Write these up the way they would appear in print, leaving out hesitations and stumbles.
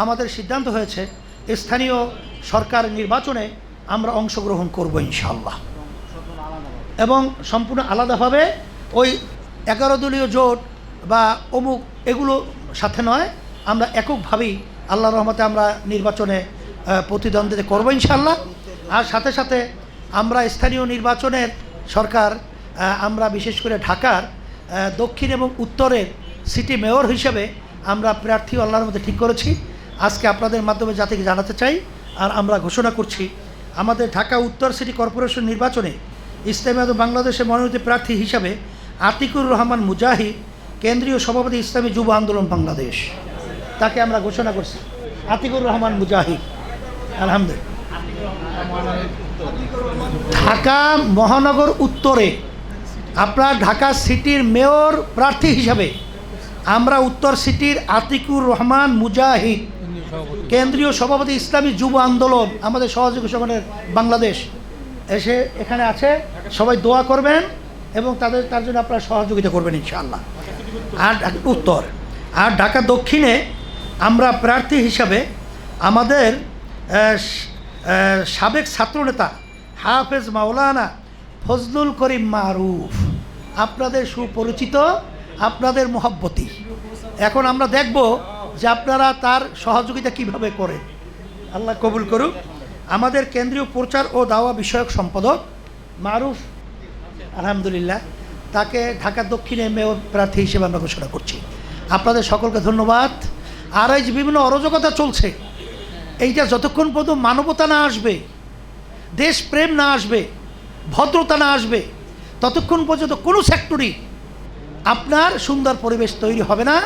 আমাদের সিদ্ধান্ত হয়েছে স্থানীয় সরকার নির্বাচনে আমরা অংশগ্রহণ করব ইনশাআল্লাহ, এবং সম্পূর্ণ আলাদাভাবে ওই 11 দলীয় জোট বা অমুক এগুলো সাথে নয়, আমরা এককভাবেই আল্লাহর রহমতে আমরা নির্বাচনে প্রতিদ্বন্দ্বিতা করব ইনশাআল্লাহ। আর সাথে সাথে আমরা স্থানীয় নির্বাচনের সরকার আমরা বিশেষ করে ঢাকার দক্ষিণ এবং উত্তরের সিটি মেয়র হিসেবে আমরা প্রার্থী আল্লাহর মধ্যে ঠিক করেছি। আজকে আপনাদের মাধ্যমে জাতিকে জানাতে চাই, আর আমরা ঘোষণা করছি আমাদের ঢাকা উত্তর সিটি কর্পোরেশন নির্বাচনে ইসলামী বাংলাদেশের মনোনীত প্রার্থী হিসাবে আতিকুর রহমান মুজাহিদ, কেন্দ্রীয় সভাপতি ইসলামী যুব আন্দোলন বাংলাদেশ, তাকে আমরা ঘোষণা করছি আতিকুর রহমান মুজাহিদ। আলহামদুলিল্লাহ। ঢাকা মহানগর উত্তরে আপনার ঢাকা সিটির মেয়র প্রার্থী হিসাবে আমরা উত্তর সিটির আতিকুর রহমান মুজাহিদ, কেন্দ্রীয় সভাপতি ইসলামী যুব আন্দোলন আমাদের সহযোগী সংগঠনের বাংলাদেশ, এসে এখানে আছে। সবাই দোয়া করবেন এবং তার জন্য আপনারা সহযোগিতা করবেন ইনশাআল্লাহ। আর উত্তর আর ঢাকা দক্ষিণে আমরা প্রার্থী হিসাবে আমাদের সাবেক ছাত্রনেতা হাফেজ মাওলানা ফজলুল করিম মারুফ, আপনাদের সুপরিচিত, আপনাদের মহব্বতী। এখন আমরা দেখব যে আপনারা তার সহযোগিতা কিভাবে করেন। আল্লাহ কবুল করুক। আমাদের কেন্দ্রীয় প্রচার ও দাওয়া বিষয়ক সম্পাদক মারুফ, আলহামদুলিল্লাহ, তাকে ঢাকা দক্ষিণে মেয়র প্রার্থী হিসেবে আমরা ঘোষণা করছি। আপনাদের সকলকে ধন্যবাদ। আর এই যে বিভিন্ন অরাজকতা চলছে, এইটা যতক্ষণ পর্যন্ত মানবতা না আসবে, দেশপ্রেম না আসবে, ভদ্রতা না আসবে, ততক্ষণ পর্যন্ত কোনো সেক্টরই আপনার সুন্দর পরিবেশ তৈরি হবে না।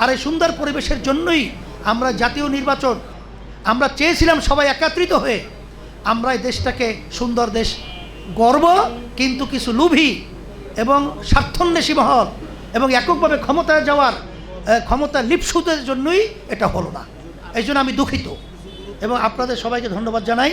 আর এই সুন্দর পরিবেশের জন্যই আমরা জাতীয় নির্বাচন আমরা চেয়েছিলাম সবাই একত্রিত হয়ে আমরা এই দেশটাকে সুন্দর দেশ গর্ব, কিন্তু কিছু লোভী এবং স্বার্থন্বেষী মহল এবং এককভাবে ক্ষমতায় যাওয়ার ক্ষমতা লিপ্সুদের জন্যই এটা হলো না। এই জন্য আমি দুঃখিত এবং আপনাদের সবাইকে ধন্যবাদ জানাই।